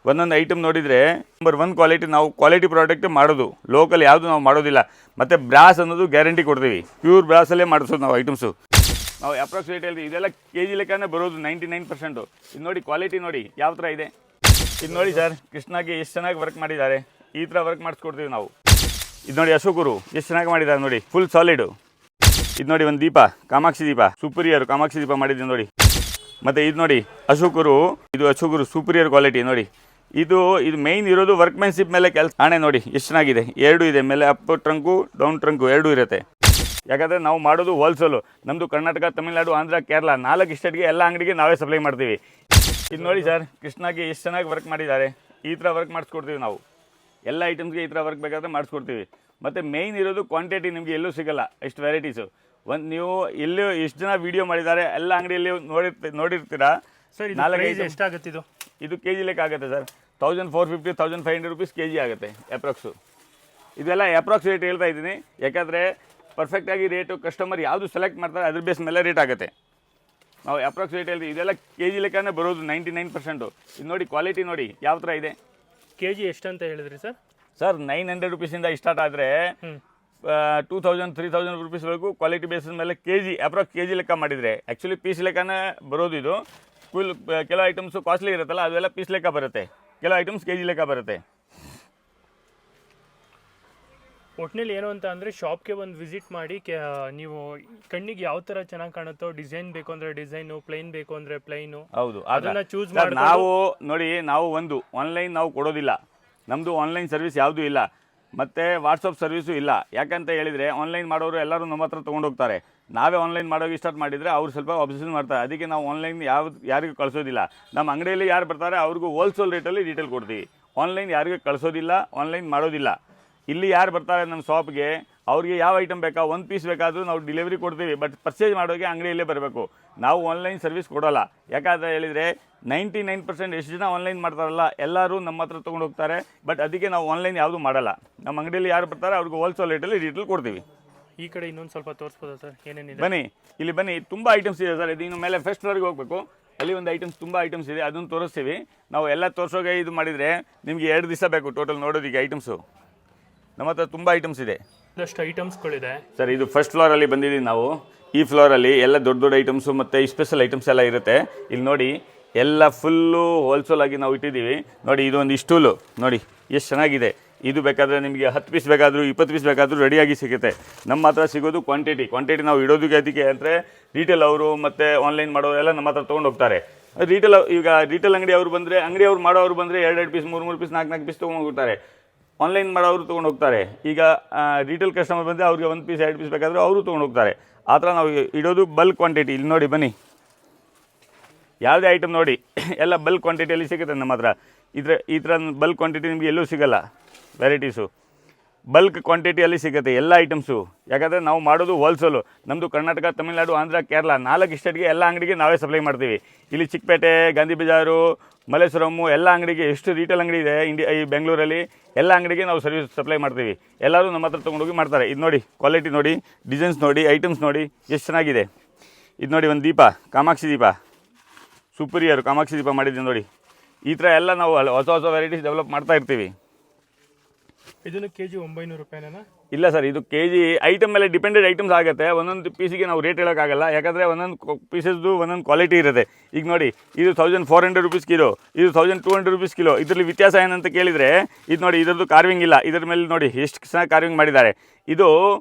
ಒಂದೊಂದು ಐಟಮ್ ನೋಡಿದರೆ number 1 quality. ನಾವು ಕ್ವಾಲಿಟಿ ಪ್ರಾಡಕ್ಟ್ ಮಾಡೋದು, ಲೋಕಲ್ ಯಾವುದು ನಾವು ಮಾಡೋದಿಲ್ಲ. ಮತ್ತು ಬ್ರಾಸ್ ಅನ್ನೋದು ಗ್ಯಾರಂಟಿ ಕೊಡ್ತೀವಿ, ಪ್ಯೂರ್ ಬ್ರಾಸಲ್ಲೇ ಮಾಡಿಸೋದು ನಾವು ಐಟಮ್ಸು. ನಾವು ಅಪ್ರಾಕ್ಸಿಮೇಟ್ ಹೇಳಿ ಇದೆಲ್ಲ ಕೆ ಜಿ ಲೆಕ್ಕನೇ ಬರೋದು 99%. ಇದು ನೋಡಿ ಕ್ವಾಲಿಟಿ ನೋಡಿ ಯಾವ ಥರ ಇದೆ. ಇದು ನೋಡಿ ಸರ್, ಕೃಷ್ಣಾಗೆ ಎಷ್ಟು ಚೆನ್ನಾಗಿ ವರ್ಕ್ ಮಾಡಿದ್ದಾರೆ. ಈ ಥರ ವರ್ಕ್ ಮಾಡಿಸ್ಕೊಡ್ತೀವಿ ನಾವು. ಇದು ನೋಡಿ ಅಶೋಕರು ಎಷ್ಟು ಚೆನ್ನಾಗಿ ಮಾಡಿದ್ದಾರೆ ನೋಡಿ, ಫುಲ್ ಸಾಲಿಡು. ಇದು ನೋಡಿ ಒಂದು ದೀಪ, ಕಾಮಾಕ್ಷಿ ದೀಪ ಸೂಪರಿಯರ್ ಕಾಮಾಕ್ಷಿ ದೀಪ ಮಾಡಿದ್ದೀವಿ ನೋಡಿ. ಮತ್ತು ಇದು ನೋಡಿ ಅಶೋಕರು, ಇದು ಅಶೋಕರು ಸೂಪರಿಯರ್ ಕ್ವಾಲಿಟಿ ನೋಡಿ. ಇದು ಮೈನ್ ಇರೋದು ವರ್ಕ್ಮೆನ್ಶಿಪ್ ಮೇಲೆ ಕೆಲಸ. ಆಣೆ ನೋಡಿ ಎಷ್ಟು ಚೆನ್ನಾಗಿದೆ, 2 ಇದೆ, ಮೇಲೆ ಅಪ್ ಟ್ರಂಕು ಡೌನ್ ಟ್ರಂಕು 2 ಇರುತ್ತೆ. ಯಾಕಂದರೆ ನಾವು ಮಾಡೋದು ಹೋಲ್ಸೇಲು. ನಮ್ಮದು ಕರ್ನಾಟಕ, ತಮಿಳುನಾಡು, ಆಂಧ್ರ, ಕೇರಳ 4 ಸ್ಟೇಟ್ಗೆ ಎಲ್ಲ ಅಂಗಡಿಗೆ ನಾವೇ ಸಪ್ಲೈ ಮಾಡ್ತೀವಿ. ಇದು ನೋಡಿ ಸರ್, ಕೃಷ್ಣಾಗೆ ಎಷ್ಟು ಚೆನ್ನಾಗಿ ವರ್ಕ್ ಮಾಡಿದ್ದಾರೆ. ಈ ಥರ ವರ್ಕ್ ಮಾಡಿಸ್ಕೊಡ್ತೀವಿ ನಾವು. ಎಲ್ಲ ಐಟಮ್ಸ್ಗೆ ಈ ಥರ ವರ್ಕ್ ಬೇಕಾದರೆ ಮಾಡಿಸ್ಕೊಡ್ತೀವಿ. ಮತ್ತು ಮೇಯ್ನ್ ಇರೋದು ಕ್ವಾಂಟಿಟಿ ನಿಮಗೆ ಎಲ್ಲೂ ಸಿಗೋಲ್ಲ, ಎಷ್ಟು ವೆರೈಟೀಸು. ನೀವು ಎಲ್ಲೂ ಎಷ್ಟು ಜನ ವೀಡಿಯೋ ಮಾಡಿದ್ದಾರೆ, ಎಲ್ಲ ಅಂಗಡಿಯಲ್ಲಿ ನೋಡಿರ್ತೀರಾ ಸರ್. 4 ಎಷ್ಟಾಗುತ್ತೆ ಇದು ಕೆ ಜಿ ಲೆಕ್ಕ ಆಗುತ್ತೆ ಸರ್. 1450 1500 ರೂಪೀಸ್ ಕೆ ಜಿ ಆಗುತ್ತೆ ಅಪ್ರಾಕ್ಸು. ಇದೆಲ್ಲ ಅಪ್ರಾಕ್ಸ್ ರೇಟ್ ಹೇಳ್ತಾ ಇದ್ದೀನಿ, ಯಾಕಂದರೆ ಪರ್ಫೆಕ್ಟಾಗಿ ರೇಟು ಕಸ್ಟಮರ್ ಯಾವುದು ಸೆಲೆಕ್ಟ್ ಮಾಡ್ತಾರೆ ಅದ್ರ ಬೇಸ್ ಮೇಲೆ ರೇಟ್ ಆಗುತ್ತೆ. ನಾವು ಅಪ್ರಾಕ್ಸ್ ರೇಟ್ ಹೇಳ್ತೀವಿ. ಇದೆಲ್ಲ ಕೆ ಜಿ ಲೆಕ್ಕನೇ ಬರೋದು 99%. ಇದು ನೋಡಿ ಕ್ವಾಲಿಟಿ ನೋಡಿ ಯಾವ ಥರ ಇದೆ. ಕೆ ಜಿ ಎಷ್ಟು ಅಂತ ಹೇಳಿದ್ರಿ ಸರ್? ಸರ್ 900 ರೂಪೀಸಿಂದ ಸ್ಟಾರ್ಟ್ ಆದರೆ 2000 3000 ರೂಪೀಸ್ವರೆಗೂ ಕ್ವಾಲಿಟಿ ಬೇಸಿಸ್ ಮೇಲೆ K G approx K G ಲೆಕ್ಕ ಮಾಡಿದರೆ. ಆ್ಯಕ್ಚುಲಿ ಪೀಸ್ ಲೆಕ್ಕನೇ ಬರೋದು ಇದು. ಕೆಲವು ಐಟಮ್ಸು ಕಾಸ್ಟ್ಲಿ ಇರುತ್ತಲ್ಲ, ಅದೆಲ್ಲ ಪೀಸ್ ಲೆಕ್ಕ ಬರುತ್ತೆ. ಕೆಲವು ಐಟಮ್ಸ್ ಕೆ ಜಿ ಲೆಕ್ಕ ಬರುತ್ತೆ. ಒಟ್ಟಿನಲ್ಲಿ ಏನು ಅಂತ ಅಂದರೆ ಶಾಪ್ಗೆ ಒಂದು ವಿಸಿಟ್ ಮಾಡಿ ನೀವು ಕಣ್ಣಿಗೆ ಯಾವ ಥರ ಚೆನ್ನಾಗಿ ಕಾಣುತ್ತೋ, ಡಿಸೈನ್ ಬೇಕು ಅಂದರೆ ಡಿಸೈನು, ಪ್ಲೈನ್ ಬೇಕು ಅಂದರೆ ಪ್ಲೈನು, ಹೌದು ಅದನ್ನು ಚೂಸ್ ಮಾಡಿ. ನಾವು ನೋಡಿ, ನಾವು ಒಂದು ಆನ್ಲೈನ್ ನಾವು ಕೊಡೋದಿಲ್ಲ. ನಮ್ಮದು ಆನ್ಲೈನ್ ಸರ್ವಿಸ್ ಯಾವುದೂ ಇಲ್ಲ, ಮತ್ತು ವಾಟ್ಸಪ್ ಸರ್ವಿಸು ಇಲ್ಲ. ಯಾಕಂತ ಹೇಳಿದರೆ ಆನ್ಲೈನ್ ಮಾಡೋರು ಎಲ್ಲರೂ ನಮ್ಮ ಹತ್ರ ತೊಗೊಂಡೋಗ್ತಾರೆ. ನಾವೇ ಆನ್ಲೈನ್ ಮಾಡೋಕೆ ಸ್ಟಾರ್ಟ್ ಮಾಡಿದರೆ ಅವ್ರು ಸ್ವಲ್ಪ ಅಬ್ಸೆಷನ್ ಮಾಡ್ತಾರೆ. ಅದಕ್ಕೆ ನಾವು ಆನ್ಲೈನ್ ಯಾರಿಗೂ ಕಳಿಸೋದಿಲ್ಲ. ನಮ್ಮ ಅಂಗಡಿಯಲ್ಲಿ ಯಾರು ಬರ್ತಾರೆ ಅವ್ರಿಗೂ ಹೋಲ್ಸೇಲ್ ರೇಟಲ್ಲಿ ಡೀಟೇಲ್ ಕೊಡ್ತೀವಿ. ಆನ್ಲೈನ್ ಯಾರಿಗೂ ಕಳಿಸೋದಿಲ್ಲ, ಆನ್ಲೈನ್ ಮಾಡೋದಿಲ್ಲ. ಇಲ್ಲಿ ಯಾರು ಬರ್ತಾರೆ ನಮ್ಮ ಶಾಪ್ಗೆ, ಅವ್ರಿಗೆ ಯಾವ ಐಟಮ್ ಬೇಕಾ, 1 ಪೀಸ್ ಬೇಕಾದರೂ ನಾವು ಡೆಲಿವರಿ ಕೊಡ್ತೀವಿ. ಬಟ್ ಪರ್ಚೇಸ್ ಮಾಡೋಕ್ಕೆ ಅಂಗಡಿಯಲ್ಲೇ ಬರಬೇಕು. ನಾವು ಆನ್ಲೈನ್ ಸರ್ವಿಸ್ ಕೊಡೋಲ್ಲ. ಯಾಕಂತ ಹೇಳಿದರೆ 99% ಎಷ್ಟು ಜನ ಆನ್ಲೈನ್ ಮಾಡ್ತಾರಲ್ಲ ಎಲ್ಲರೂ ನಮ್ಮ ಹತ್ರ ತೊಗೊಂಡು ಹೋಗ್ತಾರೆ. ಬಟ್ ಅದಕ್ಕೆ ನಾವು ಆನ್ಲೈನ್ ಯಾವುದೂ ಮಾಡಲ್ಲ. ನಮ್ಮ ಅಂಗಡಿಯಲ್ಲಿ ಯಾರು ಬರ್ತಾರೆ ಅವ್ರಿಗೆ ಹೋಲ್ಸೇಲ್ ರೇಟಲ್ಲಿ ಡೀಟೇಲ್ ಕೊಡ್ತೀವಿ. ಈ ಕಡೆ ಇನ್ನೊಂದು ಸ್ವಲ್ಪ ತೋರಿಸ್ಬೋದಾ ಸರ್, ಏನೇನಿದೆ? ಬನ್ನಿ, ಇಲ್ಲಿ ಬನ್ನಿ, ತುಂಬ ಐಟಮ್ಸ್ ಇದೆ ಸರ್. ಇದು ಇನ್ನು ಮೇಲೆ ಫಸ್ಟ್ ಫ್ಲೋರಿಗೆ ಹೋಗಬೇಕು. ಅಲ್ಲಿ ಒಂದು ಐಟಮ್ಸ್, ತುಂಬ ಐಟಮ್ಸ್ ಇದೆ, ಅದನ್ನು ತೋರಿಸ್ತೀವಿ. ನಾವು ಎಲ್ಲ ತೋರಿಸೋಕೆ ಇದು ಮಾಡಿದರೆ ನಿಮಗೆ 2 ದಿವಸ ಬೇಕು ಟೋಟಲ್ ನೋಡೋದಕ್ಕೆ ಐಟಮ್ಸು. ನಮ್ಮ ಹತ್ರ ತುಂಬ ಐಟಮ್ಸ್ ಇದೆ, ಎಷ್ಟು ಐಟಮ್ಸ್ಗಳಿದೆ ಸರ್. ಇದು ಫಸ್ಟ್ ಫ್ಲೋರಲ್ಲಿ ಬಂದಿದ್ದೀವಿ ನಾವು. ಈ ಫ್ಲೋರಲ್ಲಿ ಎಲ್ಲ ದೊಡ್ಡ ದೊಡ್ಡ ಐಟಮ್ಸು ಮತ್ತು ಸ್ಪೆಷಲ್ ಐಟಮ್ಸ್ ಎಲ್ಲ ಇರುತ್ತೆ. ಇಲ್ಲಿ ನೋಡಿ ಎಲ್ಲ ಫುಲ್ಲು ಹೋಲ್ಸೇಲ್ ಆಗಿ ನಾವು ಇಟ್ಟಿದ್ದೀವಿ. ನೋಡಿ ಇದು ಒಂದು ಸ್ಟೂಲು ನೋಡಿ ಎಷ್ಟು ಚೆನ್ನಾಗಿದೆ. ಇದು ಬೇಕಾದರೆ ನಿಮಗೆ 10 ಪೀಸ್ ಬೇಕಾದರೂ 20 ಪೀಸ್ ಬೇಕಾದರೂ ರೆಡಿಯಾಗಿ ಸಿಗುತ್ತೆ. ನಮ್ಮ ಹತ್ರ ಸಿಗೋದು ಕ್ವಾಂಟಿಟಿ ನಾವು ಇಡೋದಕ್ಕೆ. ಅದಕ್ಕೆ ಅಂದರೆ ರೀಟೇಲ್ ಅವರು ಮತ್ತು ಆನ್ಲೈನ್ ಮಾಡೋರೆಲ್ಲ ನಮ್ಮ ಹತ್ರ ತೊಗೊಂಡು ಹೋಗ್ತಾರೆ. ಈಗ ರೀಟೇಲ್ ಅಂಗಡಿಯವರು ಬಂದರೆ, ಅಂಗಡಿಯವ್ರು ಮಾಡೋರು ಬಂದರೆ 2 ಪೀಸ್ 3 ಪೀಸ್ 4 ಪೀಸ್ ತೊಗೊಂಡು ಹೋಗ್ತಾರೆ. ಆನ್ಲೈನ್ ಮಾಡೋರು ತೊಗೊಂಡು ಹೋಗ್ತಾರೆ. ಈಗ ರೀಟೇಲ್ ಕಸ್ಟಮರ್ ಬಂದರೆ ಅವ್ರಿಗೆ 1 ಪೀಸ್ 2 ಪೀಸ್ ಬೇಕಾದರೂ ಅವರು ತೊಗೊಂಡು ಹೋಗ್ತಾರೆ. ಆ ಥರ ನಾವು ಇಡೋದು ಬಲ್ಕ್ ಕ್ವಾಂಟಿಟಿ. ಇಲ್ಲಿ ನೋಡಿ ಬನ್ನಿ, ಯಾವುದೇ ಐಟಮ್ ನೋಡಿ ಎಲ್ಲ ಬಲ್ಕ್ ಕ್ವಾಂಟಿಟಿಯಲ್ಲಿ ಸಿಗುತ್ತೆ ನಮ್ಮ ಹತ್ರ. ಈ ಥರ ಬಲ್ಕ್ ಕ್ವಾಂಟಿಟಿ ನಿಮಗೆ ಎಲ್ಲೂ ಸಿಗೋಲ್ಲ. ವೆರೈಟೀಸು ಬಲ್ಕ್ ಕ್ವಾಂಟಿಟಿಯಲ್ಲಿ ಸಿಗುತ್ತೆ ಎಲ್ಲ ಐಟಮ್ಸು. ಯಾಕಂದರೆ ನಾವು ಮಾಡೋದು ಹೋಲ್ಸೇಲು. ನಮ್ಮದು ಕರ್ನಾಟಕ, ತಮಿಳುನಾಡು, ಆಂಧ್ರ, ಕೇರಳ 4 ಸ್ಟೇಟ್ಗೆ ಎಲ್ಲ ಅಂಗಡಿಗೆ ನಾವೇ ಸಪ್ಲೈ ಮಾಡ್ತೀವಿ. ಇಲ್ಲಿ ಚಿಕ್ಕಪೇಟೆ, ಗಾಂಧಿ ಬಜಾರು, ಮಲ್ಲೇಶ್ವರಮ್ಮು ಎಲ್ಲ ಅಂಗಡಿಗೆ, ಎಷ್ಟು ರೀಟೇಲ್ ಅಂಗಡಿ ಇದೆ ಈ ಬೆಂಗಳೂರಲ್ಲಿ, ಎಲ್ಲ ಅಂಗಡಿಗೆ ನಾವು ಸರ್ವಿಸ್ ಸಪ್ಲೈ ಮಾಡ್ತೀವಿ. ಎಲ್ಲರೂ ನಮ್ಮ ಹತ್ರ ತೊಗೊಂಡೋಗಿ ಮಾಡ್ತಾರೆ. ಇದು ನೋಡಿ ಕ್ವಾಲಿಟಿ ನೋಡಿ, ಡಿಸೈನ್ಸ್ ನೋಡಿ, ಐಟಮ್ಸ್ ನೋಡಿ ಎಷ್ಟು ಚೆನ್ನಾಗಿದೆ. ಇದು ನೋಡಿ ಒಂದು ದೀಪ, ಕಾಮಾಕ್ಷಿ ದೀಪ ಸೂಪರಿಯರ್ ಕಾಮಾಕ್ಷಿ ದೀಪ ಮಾಡಿದ್ದೀವಿ ನೋಡಿ. ಈ ಥರ ಎಲ್ಲ ನಾವು ಹೊಸ ವೆರೈಟೀಸ್ ಡೆವಲಪ್ ಮಾಡ್ತಾ ಇರ್ತೀವಿ. ಇದನ್ನು ಕೆಜಿ 900 ರೂಪಾಯಿನಾ? ಇಲ್ಲ ಸರ್, ಇದು ಕೆಜಿ ಐಟಮ್ ಮೇಲೆ ಡಿಪೆಂಡೆಡ್ ಐಟಮ್ಸ್ ಆಗುತ್ತೆ. ಒಂದೊಂದು ಪೀಸಿಗೆ ನಾವು ರೇಟ್ ಹೇಳೋಕ್ಕಾಗಲ್ಲ. ಯಾಕಂದರೆ ಒಂದೊಂದು ಪೀಸಸ್ದು ಒಂದೊಂದು ಕ್ವಾಲಿಟಿ ಇರುತ್ತೆ. ಈಗ ನೋಡಿ ಇದು 1400 ರೂಪೀಸ್ ಕಿಲೋ, ಇದು 1200 ರೂಪೀಸ್ ಕಿಲೋ. ಇದರಲ್ಲಿ ವ್ಯತ್ಯಾಸ ಏನಂತ ಕೇಳಿದರೆ, ಇದು ನೋಡಿ ಇದರದ್ದು ಕಾರ್ವಿಂಗ್ ಇಲ್ಲ. ಇದರ ಮೇಲೆ ನೋಡಿ ಎಷ್ಟು ಚೆನ್ನಾಗಿ ಕಾರ್ವಿಂಗ್ ಮಾಡಿದ್ದಾರೆ. ಇದು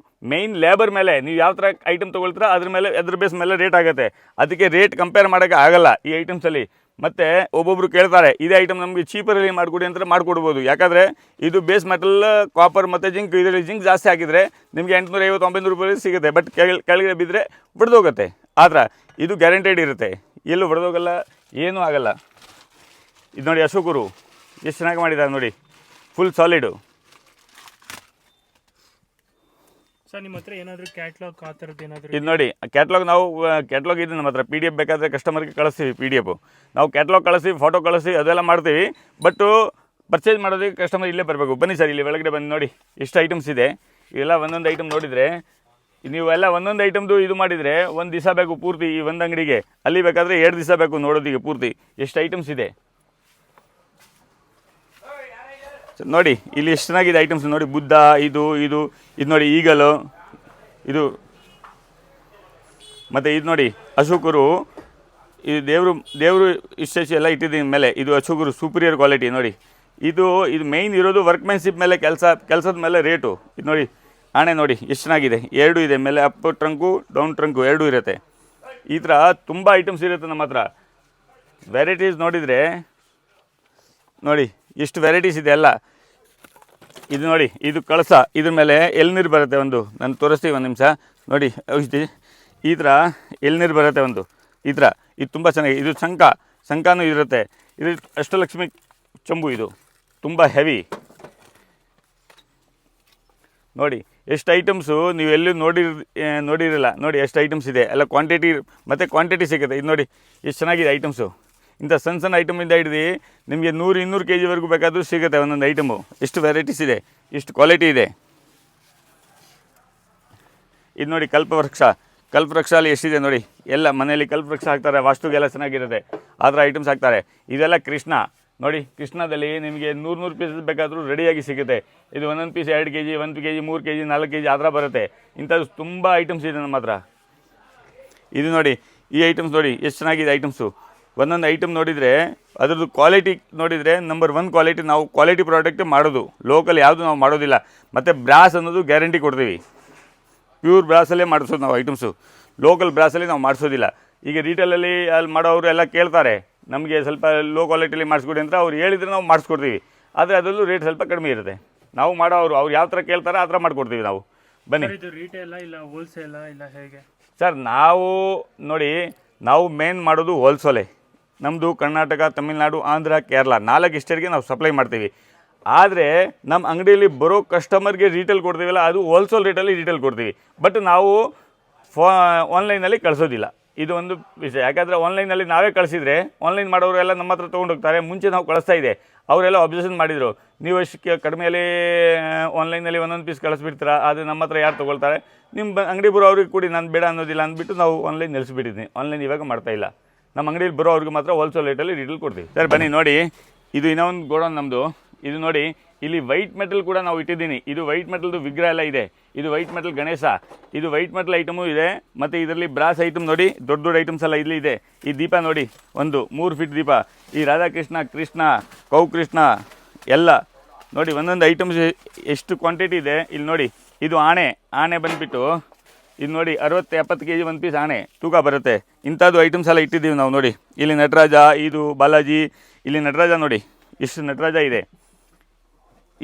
ಮೇಯ್ನ್ ಲೇಬರ್ ಮೇಲೆ ನೀವು ಯಾವ ಥರ ಐಟಮ್ ತೊಗೊಳ್ತೀರಾ ಅದ್ರ ಬೇಸ್ ಮೇಲೆ ರೇಟ್ ಆಗುತ್ತೆ. ಅದಕ್ಕೆ ರೇಟ್ ಕಂಪೇರ್ ಮಾಡೋಕ್ಕೆ ಆಗಲ್ಲ ಈ ಐಟಮ್ಸಲ್ಲಿ. ಮತ್ತು ಒಬ್ಬೊಬ್ಬರು ಕೇಳ್ತಾರೆ ಇದೇ ಐಟಮ್ ನಮಗೆ ಚೀಪರಲ್ಲಿ ಮಾಡಿಕೊಡಿ ಅಂತ ಮಾಡಿಕೊಡ್ಬೋದು. ಯಾಕಂದರೆ ಇದು ಬೇಸ್ ಮೆಟಲ್ ಕಾಪರ್ ಮತ್ತು ಜಿಂಕ್. ಇದರಲ್ಲಿ ಜಿಂಕ್ ಜಾಸ್ತಿ ಹಾಕಿದರೆ ನಿಮಗೆ 850-900 ರೂಪಾಯಿ ಸಿಗುತ್ತೆ. ಬಟ್ ಕೆಳಗೆ ಬಿದ್ದರೆ ಬಿಡ್ದೋಗುತ್ತೆ. ಆ ಥರ ಇದು ಗ್ಯಾರಂಟೆಡ್ ಇರುತ್ತೆ, ಎಲ್ಲೂ ಬಿಡ್ದೋಗಲ್ಲ, ಏನೂ ಆಗಲ್ಲ. ಇದು ನೋಡಿ ಅಶೋಕರು ಎಷ್ಟು ಚೆನ್ನಾಗಿ ಮಾಡಿದ್ದಾರೆ ನೋಡಿ, ಫುಲ್ ಸಾಲಿಡು. ಸರ್ ನಿಮ್ಮ ಹತ್ರ ಏನಾದರೂ ಕ್ಯಾಟ್ಲಾಗ್ ಆ ಥರದ್ದು ಏನಾದರೂ? ಇದು ನೋಡಿ ಕ್ಯಾಟ್ಲಾಗ್ ಇದೆ ನಮ್ಮ ಹತ್ರ. PDF ಬೇಕಾದರೆ ಕಸ್ಟಮರ್ಗೆ ಕಳಿಸ್ತೀವಿ. PDF ನಾವು ಕ್ಯಾಟ್ಲಾಗ್ ಕಳಿಸ್ತೀವಿ, ಫೋಟೋ ಕಳಿಸ್ತೀವಿ, ಅದೆಲ್ಲ ಮಾಡ್ತೀವಿ. ಬಟ್ಟು ಪರ್ಚೇಸ್ ಮಾಡೋದಕ್ಕೆ ಕಸ್ಟಮರ್ ಇಲ್ಲೇ ಬರಬೇಕು. ಬನ್ನಿ ಸರ್, ಇಲ್ಲಿ ಒಳಗಡೆ ಬಂದು ನೋಡಿ ಎಷ್ಟು ಐಟಮ್ಸ್ ಇದೆ. ಇವೆಲ್ಲ ಒಂದೊಂದು ಐಟಮ್ ನೋಡಿದರೆ ನೀವೆಲ್ಲ ಒಂದೊಂದು ಐಟಮ್ದು ಇದು ಮಾಡಿದರೆ 1 ದಿವಸ ಬೇಕು ಪೂರ್ತಿ ಈ ಒಂದು ಅಂಗಡಿಗೆ. ಅಲ್ಲಿ ಬೇಕಾದರೆ 2 ದಿವಸ ಬೇಕು ನೋಡೋದಿಗೆ ಪೂರ್ತಿ ಎಷ್ಟು ಐಟಮ್ಸ್ ಇದೆ. ನೋಡಿ ಇಲ್ಲಿ ಎಷ್ಟು ಚೆನ್ನಾಗಿದೆ ಐಟಮ್ಸ್ ನೋಡಿ, ಬುದ್ಧ, ಇದು ಇದು ಇದು ನೋಡಿ ಈಗಲು, ಇದು ಮತ್ತು ಇದು ನೋಡಿ ಅಶೋಕರು, ಇದು ದೇವರು ಇಷ್ಟು ಎಲ್ಲ ಇಟ್ಟಿದ್ದೀನಿ ಮೇಲೆ, ಇದು ಅಶೋಕರು ಸೂಪರಿಯರ್ ಕ್ವಾಲಿಟಿ ನೋಡಿ. ಇದು ಮೇಯ್ನ್ ಇರೋದು ವರ್ಕ್ಮೆನ್ಶಿಪ್ ಮೇಲೆ, ಕೆಲಸದ ಮೇಲೆ ರೇಟು. ಇದು ನೋಡಿ ಆಣೆ ನೋಡಿ ಎಷ್ಟು ಚೆನ್ನಾಗಿದೆ, ಎರಡೂ ಇದೆ, ಮೇಲೆ ಅಪ್ ಟ್ರಂಕು ಡೌನ್ ಟ್ರಂಕು ಎರಡೂ ಇರುತ್ತೆ. ಈ ಥರ ತುಂಬ ಐಟಮ್ಸ್ ಇರುತ್ತೆ ನಮ್ಮ ಹತ್ರ. ವೆರೈಟೀಸ್ ನೋಡಿದರೆ ನೋಡಿ ಎಷ್ಟು ವೆರೈಟೀಸ್ ಇದೆ ಎಲ್ಲ. ಇದು ನೋಡಿ, ಇದು ಕಳಸ, ಇದ್ರ ಮೇಲೆ ಎಳ್ನೀರು ಬರುತ್ತೆ ಒಂದು, ನಾನು ತೋರಿಸ್ತೀವಿ ಒಂದು ನಿಮಿಷ ನೋಡಿ. ಈ ಥರ ಎಳ್ನೀರು ಬರುತ್ತೆ ಒಂದು, ಈ ಥರ ಇದು ತುಂಬ ಚೆನ್ನಾಗಿ. ಇದು ಶಂಖನೂ ಇರುತ್ತೆ. ಇದು ಅಷ್ಟಲಕ್ಷ್ಮಿ ಚಂಬು, ಇದು ತುಂಬ ಹೆವಿ ನೋಡಿ. ಎಷ್ಟು ಐಟಮ್ಸು ನೀವು ಎಲ್ಲೂ ನೋಡಿರಲ್ಲ ನೋಡಿ, ಎಷ್ಟು ಐಟಮ್ಸ್ ಇದೆ ಎಲ್ಲ. ಕ್ವಾಂಟಿಟಿ ಸಿಗುತ್ತೆ. ಇದು ನೋಡಿ ಎಷ್ಟು ಚೆನ್ನಾಗಿದೆ ಐಟಮ್ಸು. ಇಂಥ ಸಣ್ಣ ಐಟಮಿಂದ ಹಿಡಿದು ನಿಮಗೆ 100-200 kg ವರೆಗೂ ಬೇಕಾದರೂ ಸಿಗುತ್ತೆ ಒಂದೊಂದು ಐಟಮು. ಎಷ್ಟು ವೆರೈಟೀಸ್ ಇದೆ, ಎಷ್ಟು ಕ್ವಾಲಿಟಿ ಇದೆ. ಇದು ನೋಡಿ ಕಲ್ಪವೃಕ್ಷ ಅಲ್ಲಿ ಎಷ್ಟಿದೆ ನೋಡಿ. ಎಲ್ಲ ಮನೆಯಲ್ಲಿ ಕಲ್ಪವೃಕ್ಷ ಹಾಕ್ತಾರೆ, ವಾಸ್ತುಗೆಲ್ಲ ಚೆನ್ನಾಗಿರುತ್ತೆ, ಆ ಥರ ಐಟಮ್ಸ್ ಹಾಕ್ತಾರೆ. ಇದೆಲ್ಲ ಕೃಷ್ಣ ನೋಡಿ. ಕೃಷ್ಣದಲ್ಲಿ ನಿಮಗೆ 100 ಪೀಸಸ್ ಬೇಕಾದರೂ ರೆಡಿಯಾಗಿ ಸಿಗುತ್ತೆ. ಇದು ಒಂದೊಂದು piece 2 kg, 1 kg, 3 kg, 4 kg ಆ ಥರ ಬರುತ್ತೆ. ಇಂಥದ್ದು ತುಂಬ ಐಟಮ್ಸ್ ಇದೆ ನಮ್ಮ ಹತ್ರ. ಇದು ನೋಡಿ, ಈ ಐಟಮ್ಸ್ ನೋಡಿ ಎಷ್ಟು ಚೆನ್ನಾಗಿದೆ ಐಟಮ್ಸು. ಒಂದೊಂದು ಐಟಮ್ ನೋಡಿದರೆ ಅದ್ರದ್ದು ಕ್ವಾಲಿಟಿ ನೋಡಿದರೆ ನಂಬರ್ 1 ಕ್ವಾಲಿಟಿ. ನಾವು ಕ್ವಾಲಿಟಿ ಪ್ರಾಡಕ್ಟ್ ಮಾಡೋದು, ಲೋಕಲ್ ಯಾವುದು ನಾವು ಮಾಡೋದಿಲ್ಲ. ಮತ್ತು ಬ್ರಾಸ್ ಅನ್ನೋದು ಗ್ಯಾರಂಟಿ ಕೊಡ್ತೀವಿ, ಪ್ಯೂರ್ ಬ್ರಾಸಲ್ಲೇ ಮಾಡಿಸೋದು ನಾವು ಐಟಮ್ಸು. ಲೋಕಲ್ ಬ್ರಾಸಲ್ಲಿ ನಾವು ಮಾಡಿಸೋದಿಲ್ಲ. ಈಗ ರೀಟೇಲಲ್ಲಿ ಅಲ್ಲಿ ಮಾಡೋರು ಎಲ್ಲ ಕೇಳ್ತಾರೆ, ನಮಗೆ ಸ್ವಲ್ಪ ಲೋ ಕ್ವಾಲಿಟಿಲಿ ಮಾಡಿಸ್ಕೊಡಿ ಅಂತ ಅವ್ರು ಹೇಳಿದರೆ ನಾವು ಮಾಡಿಸ್ಕೊಡ್ತೀವಿ. ಆದರೆ ಅದರಲ್ಲೂ ರೇಟ್ ಸ್ವಲ್ಪ ಕಡಿಮೆ ಇರುತ್ತೆ. ನಾವು ಅವ್ರು ಯಾವ ಥರ ಕೇಳ್ತಾರೆ ಆ ಥರ ಮಾಡಿಕೊಡ್ತೀವಿ ನಾವು. ಬನ್ನಿ. ಇದು ರಿಟೇಲ ಇಲ್ಲ ಹೋಲ್ಸೇಲ ಇಲ್ಲ ಹೇಗೆ ಸರ್? ನಾವು ಮೇನ್ ಮಾಡೋದು ಹೋಲ್ಸೇಲೇ. ನಮ್ಮದು ಕರ್ನಾಟಕ, ತಮಿಳ್ನಾಡು, ಆಂಧ್ರ, ಕೇರಳ 4 ಸ್ಟೇಟ್ಗೆ ನಾವು ಸಪ್ಲೈ ಮಾಡ್ತೀವಿ. ಆದರೆ ನಮ್ಮ ಅಂಗಡಿಯಲ್ಲಿ ಬರೋ ಕಸ್ಟಮರ್ಗೆ ರೀಟೇಲ್ ಕೊಡ್ತೀವಲ್ಲ, ಅದು ಹೋಲ್ಸೇಲ್ ರೇಟಲ್ಲಿ ರೀಟೇಲ್ ಕೊಡ್ತೀವಿ. ಬಟ್ ನಾವು ಆನ್ಲೈನಲ್ಲಿ ಕಳಿಸೋದಿಲ್ಲ. ಇದು ಒಂದು ವಿಷಯ. ಯಾಕಂದರೆ ಆನ್ಲೈನಲ್ಲಿ ನಾವೇ ಕಳಿಸಿದರೆ ಆನ್ಲೈನ್ ಮಾಡೋರೆಲ್ಲ ನಮ್ಮ ಹತ್ರ ತೊಗೊಂಡೋಗ್ತಾರೆ. ಮುಂಚೆ ನಾವು ಕಳಿಸ್ತಾ ಇದೆ, ಅವರೆಲ್ಲ ಅಬ್ಜೆಕ್ಷನ್ ಮಾಡಿದರು, ನೀವು ಎಷ್ಟು ಕಡಿಮೆಯಲ್ಲಿ ಆನ್ಲೈನಲ್ಲಿ ಒಂದೊಂದು ಪೀಸ್ ಕಳಿಸ್ಬಿಡ್ತೀರಾ, ಆದರೆ ನಮ್ಮ ಹತ್ರ ಯಾರು ತೊಗೊಳ್ತಾರೆ, ನಿಮ್ಮ ಅಂಗಡಿ ಬರೋ ಅವ್ರಿಗೆ ಕೊಡಿ, ನಾನು ಬೇಡ ಅನ್ನೋದಿಲ್ಲ ಅಂದ್ಬಿಟ್ಟು ನಾವು ಆನ್ಲೈನ್ ನಿಲ್ಲಿಸ್ಬಿಟ್ಟಿದ್ದೀನಿ. ಆನ್ಲೈನ್ ಇವಾಗ ಮಾಡ್ತಾಯಿಲ್ಲ. ನಮ್ಮ ಅಂಗಡಿಯಲ್ಲಿ ಬರೋ ಅವ್ರಿಗೆ ಮಾತ್ರ ಹೋಲ್ಸೇಲ್ ರೇಟಲ್ಲಿ ರೀಟೇಲ್ ಕೊಡ್ತೀವಿ. ಸರ್ ಬನ್ನಿ ನೋಡಿ, ಇದು ಇನ್ನೊಂದು ಗೋಡೌನ್ ನಮ್ಮದು. ಇದು ನೋಡಿ, ಇಲ್ಲಿ ವೈಟ್ ಮೆಟಲ್ ಕೂಡ ನಾವು ಇಟ್ಟಿದ್ದೀನಿ. ಇದು ವೈಟ್ ಮೆಟಲ್ದು ವಿಗ್ರಹ ಎಲ್ಲ ಇದೆ. ಇದು ವೈಟ್ ಮೆಟಲ್ ಗಣೇಶ, ಇದು ವೈಟ್ ಮೆಟಲ್ ಐಟಮು ಇದೆ. ಮತ್ತು ಇದರಲ್ಲಿ ಬ್ರಾಸ್ ಐಟಮ್ ನೋಡಿ, ದೊಡ್ಡ ಐಟಮ್ಸ್ ಎಲ್ಲ ಇಲ್ಲಿ ಇದೆ. ಈ ದೀಪ ನೋಡಿ, ಒಂದು 3 ಫೀಟ್ ದೀಪ. ಈ ರಾಧಾಕೃಷ್ಣ, ಕೃಷ್ಣ, ಕೃಷ್ಣ ಎಲ್ಲ ನೋಡಿ, ಒಂದೊಂದು ಐಟಮ್ಸ್ ಎಷ್ಟು ಕ್ವಾಂಟಿಟಿ ಇದೆ ಇಲ್ಲಿ ನೋಡಿ. ಇದು ಆಣೆ ಬಂದುಬಿಟ್ಟು ಇದು ನೋಡಿ 60-70 kg ಒಂದು ಪೀಸ್ ಆಣೆ ತೂಕ ಬರುತ್ತೆ. ಇಂಥದ್ದು ಐಟಮ್ಸ್ ಎಲ್ಲ ಇಟ್ಟಿದ್ದೀವಿ ನಾವು ನೋಡಿ. ಇಲ್ಲಿ ನಟರಾಜ, ಇದು ಬಾಲಾಜಿ, ಇಲ್ಲಿ ನಟರಾಜ ನೋಡಿ ಎಷ್ಟು ನಟರಾಜ ಇದೆ.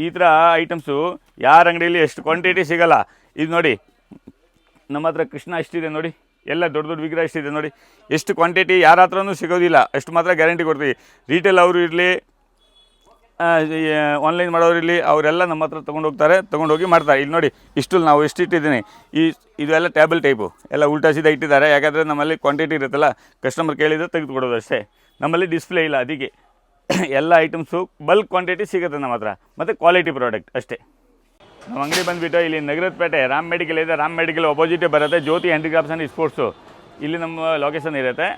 ಈ ಥರ ಐಟಮ್ಸು ಯಾರ ಅಂಗಡಿಯಲ್ಲಿ ಎಷ್ಟು ಕ್ವಾಂಟಿಟಿ ಸಿಗೋಲ್ಲ. ಇದು ನೋಡಿ ನಮ್ಮ ಹತ್ರ ಕೃಷ್ಣ ಎಷ್ಟಿದೆ ನೋಡಿ, ಎಲ್ಲ ದೊಡ್ಡ ವಿಗ್ರಹ ಎಷ್ಟಿದೆ ನೋಡಿ. ಎಷ್ಟು ಕ್ವಾಂಟಿಟಿ ಯಾರ ಹತ್ರನೂ ಸಿಗೋದಿಲ್ಲ, ಅಷ್ಟು ಮಾತ್ರ ಗ್ಯಾರಂಟಿ ಕೊಡ್ತೀವಿ. ರೀಟೇಲ್ ಅವರು ಇರಲಿ, ಆನ್ಲೈನ್ ಮಾಡೋರು ಇರಲಿ, ಅವರೆಲ್ಲ ನಮ್ಮ ಹತ್ರ ತೊಗೊಂಡೋಗಿ ಮಾಡ್ತಾರೆ. ಇಲ್ಲಿ ನೋಡಿ ಇಷ್ಟು ನಾವು ಎಷ್ಟು ಇಟ್ಟಿದ್ದೀನಿ. ಇದೆಲ್ಲ ಟೇಬಲ್ ಟೈಪು ಎಲ್ಲ ಉಲ್ಟಾ ಸೀದಾ ಇಟ್ಟಿದ್ದಾರೆ. ಯಾಕಂದರೆ ನಮ್ಮಲ್ಲಿ ಕ್ವಾಂಟಿಟಿ ಇರುತ್ತಲ್ಲ, ಕಸ್ಟಮರ್ ಕೇಳಿದರೆ ತೆಗೆದುಕೊಡೋದು ಅಷ್ಟೇ. ನಮ್ಮಲ್ಲಿ ಡಿಸ್ಪ್ಲೇ ಇಲ್ಲ, ಅದಕ್ಕೆ ಎಲ್ಲ ಐಟಮ್ಸು ಬಲ್ಕ್ ಕ್ವಾಂಟಿಟಿ ಸಿಗುತ್ತೆ ನಮ್ಮ ಹತ್ರ, ಮತ್ತು ಕ್ವಾಲಿಟಿ ಪ್ರಾಡಕ್ಟ್ ಅಷ್ಟೇ. ನಮ್ಮ ಅಂಗಡಿ ಬಂದುಬಿಟ್ಟು ಇಲ್ಲಿ ನಗರದ ಪೇಟೆ ರಾಮ್ ಮೆಡಿಕಲ್ ಇದೆ. ರಾಮ್ ಮೆಡಿಕಲ್ ಅಪೋಸಿಟೇ ಬರುತ್ತೆ ಜ್ಯೋತಿ ಹ್ಯಾಂಡಿಕ್ರಾಫ್ಟ್ಸ್ ಆ್ಯಂಡ್ ಸ್ಪೋರ್ಟ್ಸು. ಇಲ್ಲಿ ನಮ್ಮ ಲೊಕೇಶನ್ ಇರುತ್ತೆ.